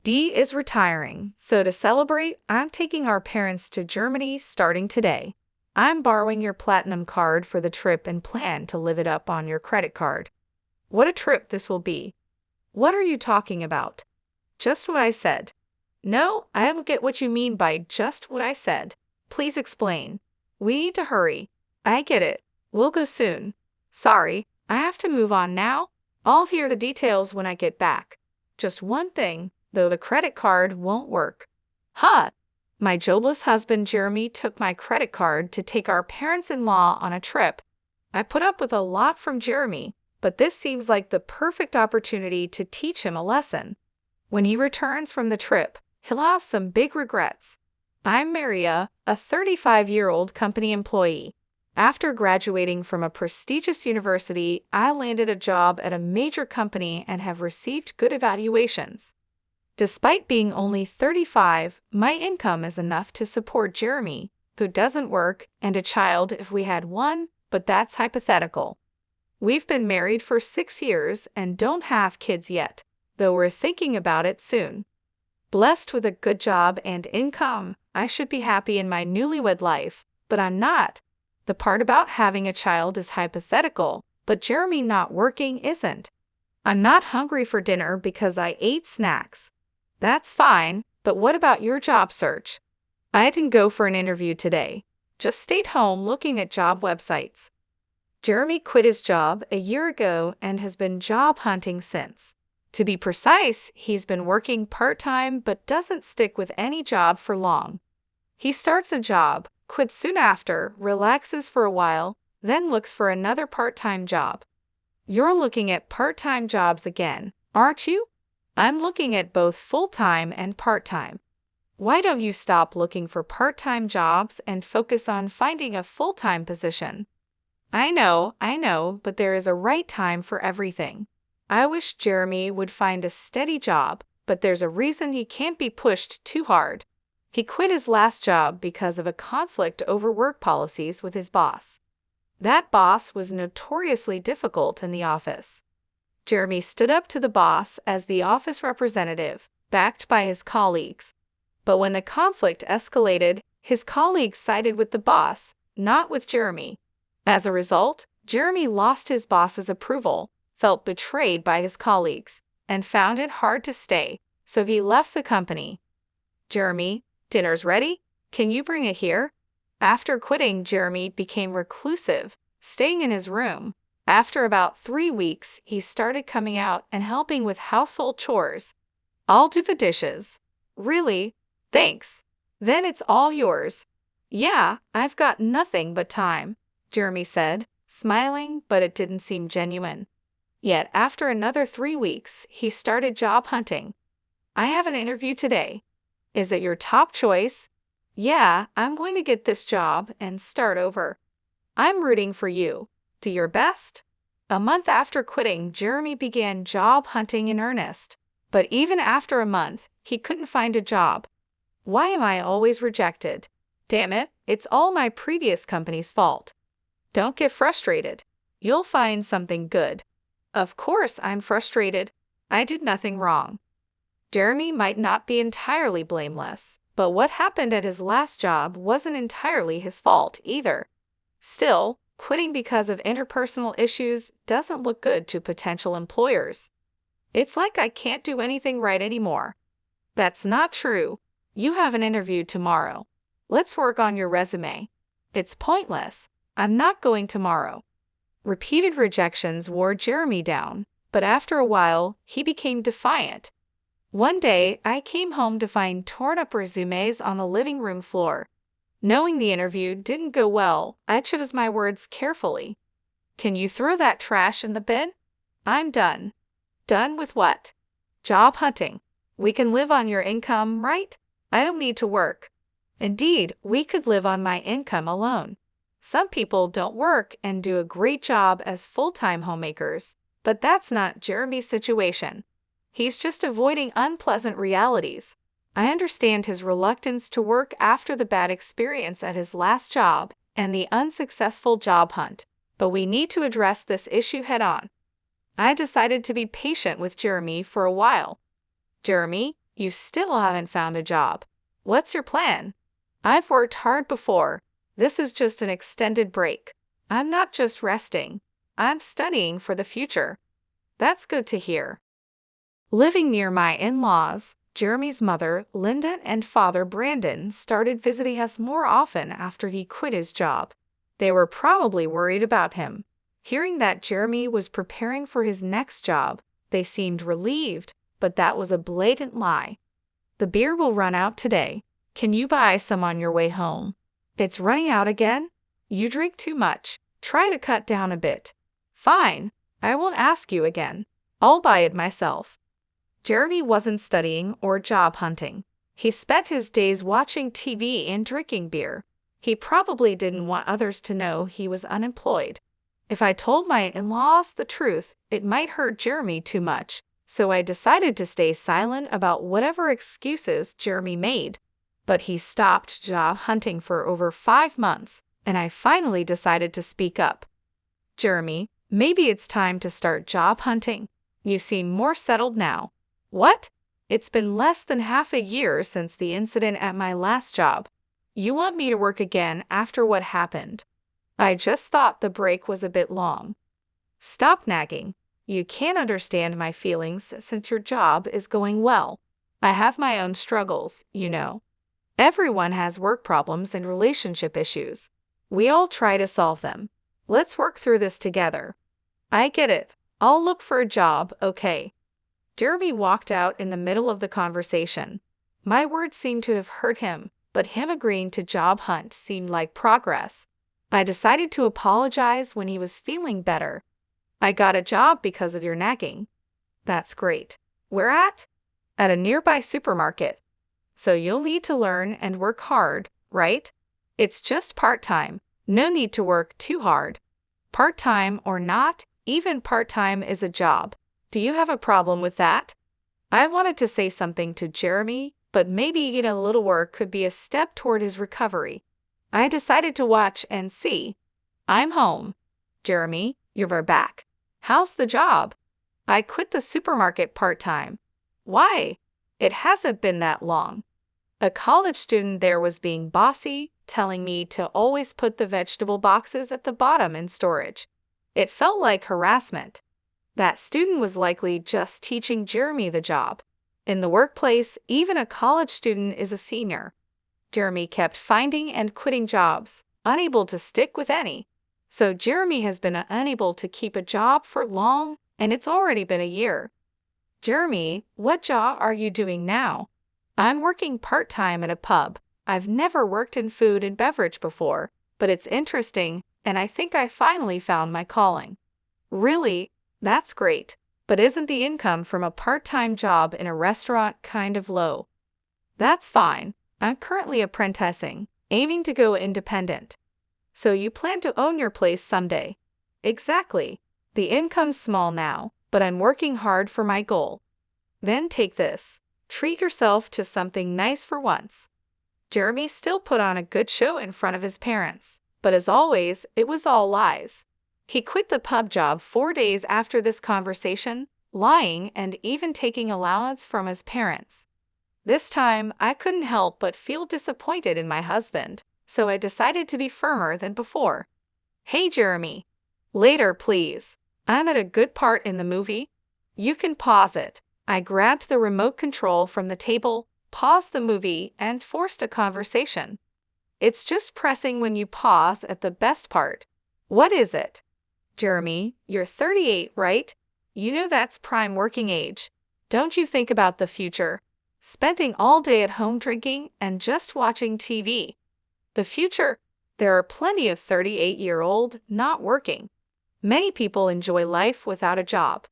Dee is retiring, so to celebrate, I'm taking our parents to Germany starting today. I'm borrowing your platinum card for the trip and plan to live it up on your credit card. What a trip this will be. What are you talking about? Just what I said. No, I don't get what you mean by just what I said. Please explain. We need to hurry. I get it. We'll go soon. Sorry, I have to move on now. I'll hear the details when I get back. Just one thing, though, the credit card won't work. Huh? My jobless husband Jeremy took my credit card to take our parents-in-law on a trip. I put up with a lot from Jeremy, but this seems like the perfect opportunity to teach him a lesson. When he returns from the trip, he'll have some big regrets. I'm Maria, a 35-year-old company employee. After graduating from a prestigious university, I landed a job at a major company and have received good evaluations. Despite being only 35, my income is enough to support Jeremy, who doesn't work, and a child if we had one, but that's hypothetical. We've been married for 6 years and don't have kids yet, though we're thinking about it soon. Blessed with a good job and income, I should be happy in my newlywed life, but I'm not. The part about having a child is hypothetical, but Jeremy not working isn't. I'm not hungry for dinner because I ate snacks. That's fine, but what about your job search? I didn't go for an interview today. Just stayed home looking at job websites. Jeremy quit his job a year ago and has been job hunting since. To be precise, he's been working part-time but doesn't stick with any job for long. He starts a job, quits soon after, relaxes for a while, then looks for another part-time job. You're looking at part-time jobs again, aren't you? I'm looking at both full-time and part-time. Why don't you stop looking for part-time jobs and focus on finding a full-time position? I know, but there is a right time for everything. I wish Jeremy would find a steady job, but there's a reason he can't be pushed too hard. He quit his last job because of a conflict over work policies with his boss. That boss was notoriously difficult in the office. Jeremy stood up to the boss as the office representative, backed by his colleagues. But when the conflict escalated, his colleagues sided with the boss, not with Jeremy. As a result, Jeremy lost his boss's approval, felt betrayed by his colleagues, and found it hard to stay, so he left the company. Jeremy, dinner's ready? Can you bring it here? After quitting, Jeremy became reclusive, staying in his room. After about 3 weeks, he started coming out and helping with household chores. I'll do the dishes. Really? Thanks. Then it's all yours. Yeah, I've got nothing but time, Jeremy said, smiling, but it didn't seem genuine. Yet after another 3 weeks, he started job hunting. I have an interview today. Is it your top choice? Yeah, I'm going to get this job and start over. I'm rooting for you. Do your best. A month after quitting, Jeremy began job hunting in earnest. But even after a month, he couldn't find a job. Why am I always rejected? Damn it, it's all my previous company's fault. Don't get frustrated. You'll find something good. Of course I'm frustrated. I did nothing wrong. Jeremy might not be entirely blameless, but what happened at his last job wasn't entirely his fault either. Still, quitting because of interpersonal issues doesn't look good to potential employers. It's like I can't do anything right anymore. That's not true. You have an interview tomorrow. Let's work on your resume. It's pointless. I'm not going tomorrow. Repeated rejections wore Jeremy down, but after a while, he became defiant. One day, I came home to find torn-up resumes on the living room floor. Knowing the interview didn't go well, I chose my words carefully. Can you throw that trash in the bin? I'm done. Done with what? Job hunting. We can live on your income, right? I don't need to work. Indeed, we could live on my income alone. Some people don't work and do a great job as full-time homemakers, but that's not Jeremy's situation. He's just avoiding unpleasant realities. I understand his reluctance to work after the bad experience at his last job and the unsuccessful job hunt, but we need to address this issue head-on. I decided to be patient with Jeremy for a while. Jeremy, You still haven't found a job. What's your plan? I've worked hard before. This is just an extended break. I'm not just resting. I'm studying for the future. That's good to hear. Living near my in-laws, Jeremy's mother, Linda, and father, Brandon, started visiting us more often after he quit his job. They were probably worried about him. Hearing that Jeremy was preparing for his next job, they seemed relieved, but that was a blatant lie. The beer will run out today. Can you buy some on your way home? It's running out again? You drink too much. Try to cut down a bit. Fine. I won't ask you again. I'll buy it myself. Jeremy wasn't studying or job hunting. He spent his days watching TV and drinking beer. He probably didn't want others to know he was unemployed. If I told my in-laws the truth, it might hurt Jeremy too much, so I decided to stay silent about whatever excuses Jeremy made. But he stopped job hunting for over 5 months, and I finally decided to speak up. Jeremy, maybe it's time to start job hunting. You seem more settled now. What? It's been less than half a year since the incident at my last job. You want me to work again after what happened? I just thought the break was a bit long. Stop nagging. You can't understand my feelings since your job is going well. I have my own struggles, you know. Everyone has work problems and relationship issues. We all try to solve them. Let's work through this together. I get it. I'll look for a job, okay? Jeremy walked out in the middle of the conversation. My words seemed to have hurt him, but him agreeing to job hunt seemed like progress. I decided to apologize when he was feeling better. I got a job because of your nagging. That's great. Where at? At a nearby supermarket. So you'll need to learn and work hard, right? It's just part-time. No need to work too hard. Part-time or not, even part-time is a job. Do you have a problem with that? I wanted to say something to Jeremy, but maybe a little work could be a step toward his recovery. I decided to watch and see. I'm home. Jeremy, you're back. How's the job? I quit the supermarket part-time. Why? It hasn't been that long. A college student there was being bossy, telling me to always put the vegetable boxes at the bottom in storage. It felt like harassment. That student was likely just teaching Jeremy the job. In the workplace, even a college student is a senior. Jeremy kept finding and quitting jobs, unable to stick with any. So Jeremy has been unable to keep a job for long, and it's already been a year. Jeremy, what job are you doing now? I'm working part-time at a pub. I've never worked in food and beverage before, but it's interesting, and I think I finally found my calling. Really? That's great. But isn't the income from a part-time job in a restaurant kind of low? That's fine. I'm currently apprenticing, aiming to go independent. So you plan to own your place someday? Exactly. The income's small now, but I'm working hard for my goal. Then take this. Treat yourself to something nice for once. Jeremy still put on a good show in front of his parents, but as always, it was all lies. He quit the pub job 4 days after this conversation, lying and even taking allowance from his parents. This time, I couldn't help but feel disappointed in my husband, so I decided to be firmer than before. Hey, Jeremy. Later, please. I'm at a good part in the movie. You can pause it. I grabbed the remote control from the table, paused the movie, and forced a conversation. It's just pressing when you pause at the best part. What is it? Jeremy, you're 38, right? You know that's prime working age. Don't you think about the future? Spending all day at home drinking and just watching TV. The future? There are plenty of 38-year-old not working. Many people enjoy life without a job.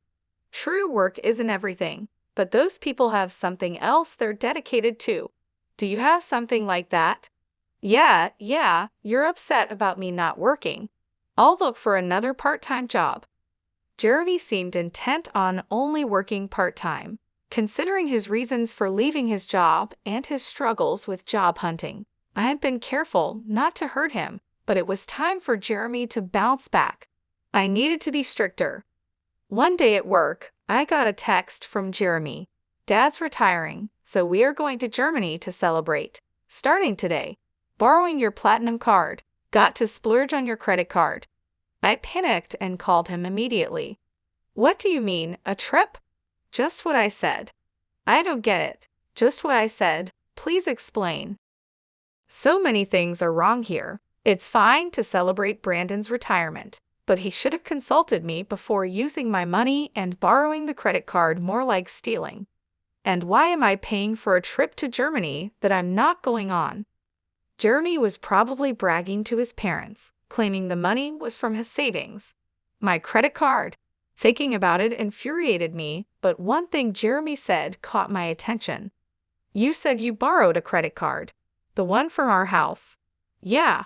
True, work isn't everything, but those people have something else they're dedicated to. Do you have something like that? Yeah, you're upset about me not working. I'll look for another part-time job. Jeremy seemed intent on only working part-time, considering his reasons for leaving his job and his struggles with job hunting. I had been careful not to hurt him, but it was time for Jeremy to bounce back. I needed to be stricter. One day at work, I got a text from Jeremy. Dad's retiring, so we are going to Germany to celebrate. Starting today. Borrowing your platinum card. Got to splurge on your credit card. I panicked and called him immediately. What do you mean, a trip? Just what I said. I don't get it. Just what I said. Please explain. So many things are wrong here. It's fine to celebrate Brandon's retirement, but he should have consulted me before using my money and borrowing the credit card more like stealing. And why am I paying for a trip to Germany that I'm not going on? Jeremy was probably bragging to his parents, claiming the money was from his savings. My credit card. Thinking about it infuriated me, but one thing Jeremy said caught my attention. You said you borrowed a credit card. The one from our house. Yeah.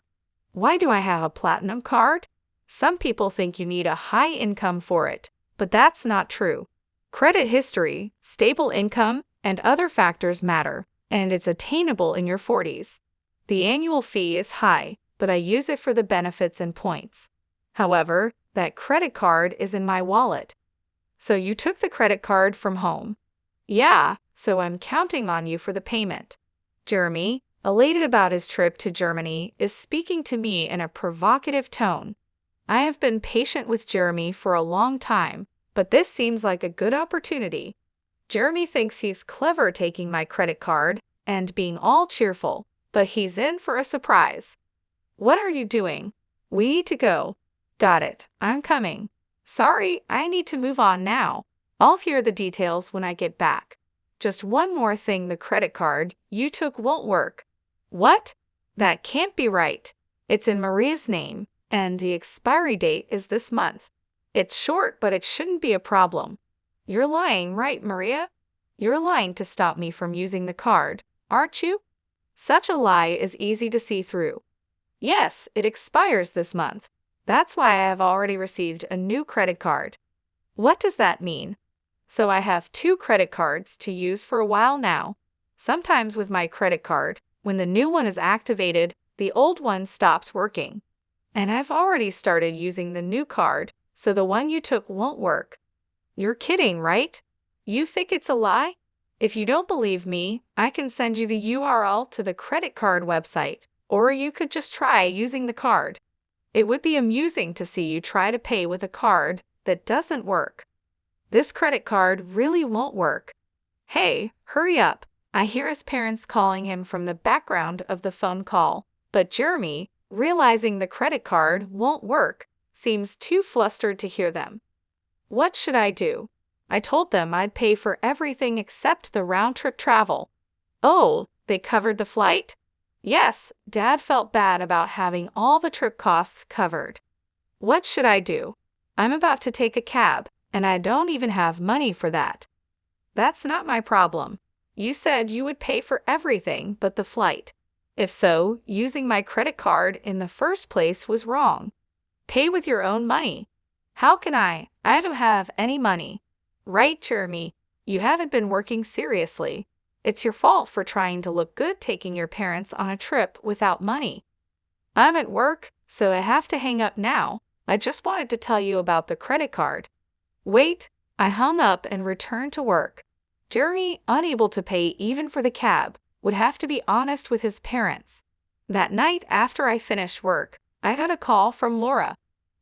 Why do I have a platinum card? Some people think you need a high income for it, but that's not true. Credit history, stable income, and other factors matter, and it's attainable in your 40s. The annual fee is high, but I use it for the benefits and points. However, that credit card is in my wallet. So you took the credit card from home? Yeah, so I'm counting on you for the payment. Jeremy, elated about his trip to Germany, is speaking to me in a provocative tone. I have been patient with Jeremy for a long time, but this seems like a good opportunity. Jeremy thinks he's clever taking my credit card and being all cheerful, but he's in for a surprise. What are you doing? We need to go. Got it. I'm coming. Sorry, I need to move on now. I'll hear the details when I get back. Just one more thing, the credit card you took won't work. What? That can't be right. It's in Maria's name, and the expiry date is this month. It's short, but it shouldn't be a problem. You're lying, right, Maria? You're lying to stop me from using the card, aren't you? Such a lie is easy to see through. Yes, it expires this month. That's why I have already received a new credit card. What does that mean? So I have 2 credit cards to use for a while now. Sometimes with my credit card, when the new one is activated, the old one stops working. And I've already started using the new card, so the one you took won't work. You're kidding, right? You think it's a lie? If you don't believe me, I can send you the URL to the credit card website, or you could just try using the card. It would be amusing to see you try to pay with a card that doesn't work. This credit card really won't work. Hey, hurry up. I hear his parents calling him from the background of the phone call, but Jeremy, realizing the credit card won't work, seems too flustered to hear them. What should I do? I told them I'd pay for everything except the round-trip travel. Oh, they covered the flight? Yes, Dad felt bad about having all the trip costs covered. What should I do? I'm about to take a cab, and I don't even have money for that. That's not my problem. You said you would pay for everything but the flight. If so, using my credit card in the first place was wrong. Pay with your own money. How can I? I don't have any money. Right, Jeremy. You haven't been working seriously. It's your fault for trying to look good taking your parents on a trip without money. I'm at work, so I have to hang up now. I just wanted to tell you about the credit card. Wait, I hung up and returned to work. Jeremy, unable to pay even for the cab, would have to be honest with his parents. That night after I finished work, I got a call from Laura.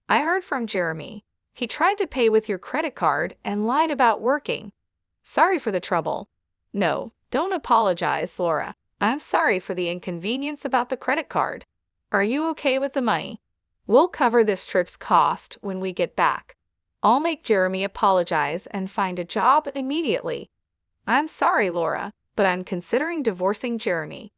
I heard from Jeremy. He tried to pay with your credit card and lied about working. Sorry for the trouble. No, don't apologize, Laura. I'm sorry for the inconvenience about the credit card. Are you okay with the money? We'll cover this trip's cost when we get back. I'll make Jeremy apologize and find a job immediately. I'm sorry, Laura, but I'm considering divorcing Jeremy.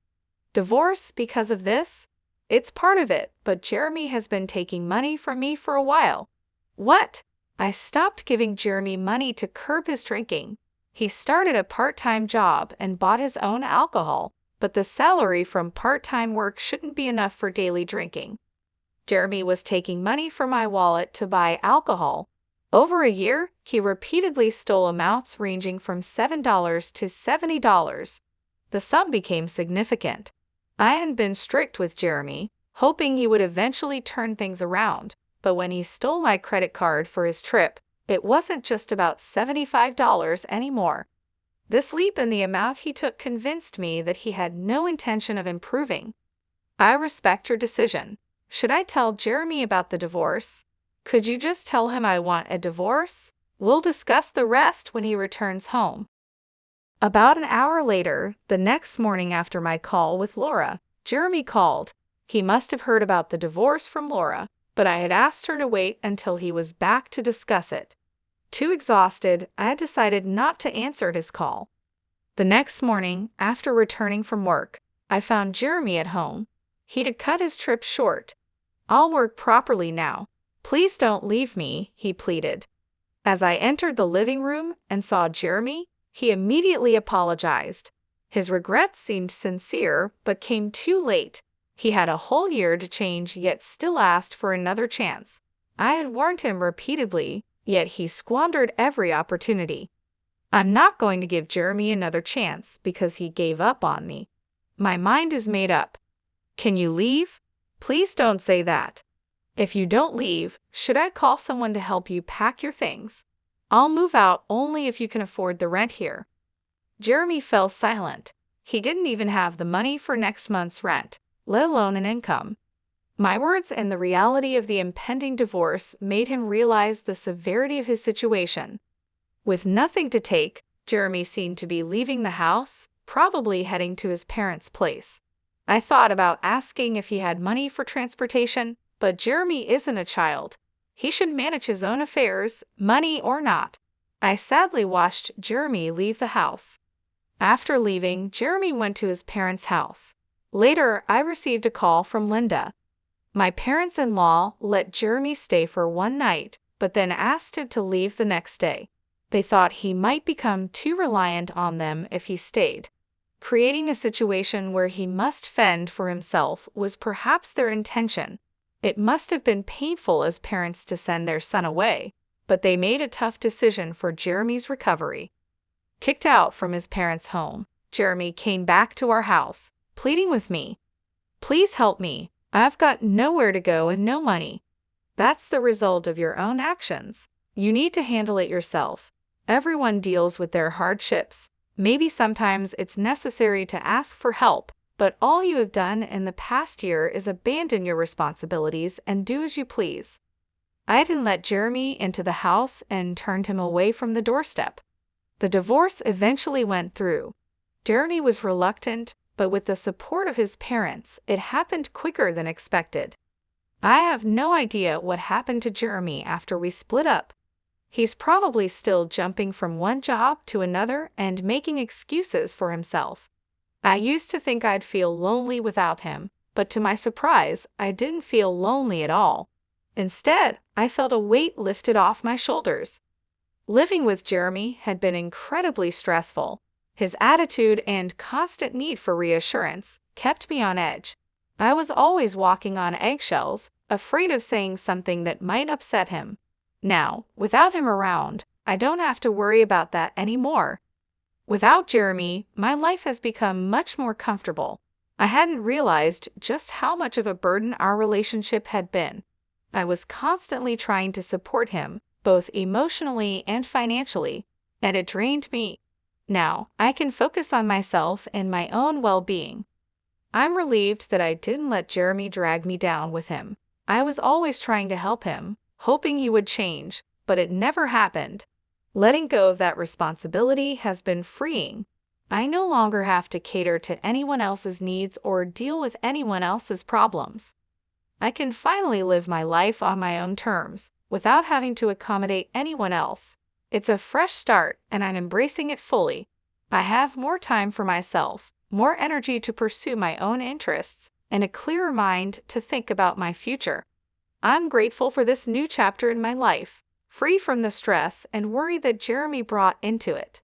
Divorce because of this? It's part of it, but Jeremy has been taking money from me for a while. What? I stopped giving Jeremy money to curb his drinking. He started a part-time job and bought his own alcohol, but the salary from part-time work shouldn't be enough for daily drinking. Jeremy was taking money from my wallet to buy alcohol. Over a year, he repeatedly stole amounts ranging from $7 to $70. The sum became significant. I had been strict with Jeremy, hoping he would eventually turn things around, but when he stole my credit card for his trip, it wasn't just about $75 anymore. This leap in the amount he took convinced me that he had no intention of improving. I respect your decision. Should I tell Jeremy about the divorce? Could you just tell him I want a divorce? We'll discuss the rest when he returns home. About an hour later, the next morning after my call with Laura, Jeremy called. He must have heard about the divorce from Laura, but I had asked her to wait until he was back to discuss it. Too exhausted, I had decided not to answer his call. The next morning, after returning from work, I found Jeremy at home. He had cut his trip short. "I'll work properly now. Please don't leave me," he pleaded. As I entered the living room and saw Jeremy, he immediately apologized. His regrets seemed sincere, but came too late. He had a whole year to change, yet still asked for another chance. I had warned him repeatedly, yet he squandered every opportunity. I'm not going to give Jeremy another chance because he gave up on me. My mind is made up. Can you leave? Please don't say that. If you don't leave, should I call someone to help you pack your things? I'll move out only if you can afford the rent here. Jeremy fell silent. He didn't even have the money for next month's rent, let alone an income. My words and the reality of the impending divorce made him realize the severity of his situation. With nothing to take, Jeremy seemed to be leaving the house, probably heading to his parents' place. I thought about asking if he had money for transportation, but Jeremy isn't a child. He should manage his own affairs, money or not. I sadly watched Jeremy leave the house. After leaving, Jeremy went to his parents' house. Later, I received a call from Linda. My parents-in-law let Jeremy stay for one night, but then asked him to leave the next day. They thought he might become too reliant on them if he stayed. Creating a situation where he must fend for himself was perhaps their intention. It must have been painful as parents to send their son away, but they made a tough decision for Jeremy's recovery. Kicked out from his parents' home, Jeremy came back to our house, pleading with me. "Please help me. I've got nowhere to go and no money." That's the result of your own actions. You need to handle it yourself. Everyone deals with their hardships. Maybe sometimes it's necessary to ask for help, but all you have done in the past year is abandon your responsibilities and do as you please. I didn't let Jeremy into the house and turned him away from the doorstep. The divorce eventually went through. Jeremy was reluctant, but with the support of his parents, it happened quicker than expected. I have no idea what happened to Jeremy after we split up. He's probably still jumping from one job to another and making excuses for himself. I used to think I'd feel lonely without him, but to my surprise, I didn't feel lonely at all. Instead, I felt a weight lifted off my shoulders. Living with Jeremy had been incredibly stressful. His attitude and constant need for reassurance kept me on edge. I was always walking on eggshells, afraid of saying something that might upset him. Now, without him around, I don't have to worry about that anymore. Without Jeremy, my life has become much more comfortable. I hadn't realized just how much of a burden our relationship had been. I was constantly trying to support him, both emotionally and financially, and it drained me. Now, I can focus on myself and my own well-being. I'm relieved that I didn't let Jeremy drag me down with him. I was always trying to help him, hoping he would change, but it never happened. Letting go of that responsibility has been freeing. I no longer have to cater to anyone else's needs or deal with anyone else's problems. I can finally live my life on my own terms, without having to accommodate anyone else. It's a fresh start, and I'm embracing it fully. I have more time for myself, more energy to pursue my own interests, and a clearer mind to think about my future. I'm grateful for this new chapter in my life, free from the stress and worry that Jeremy brought into it.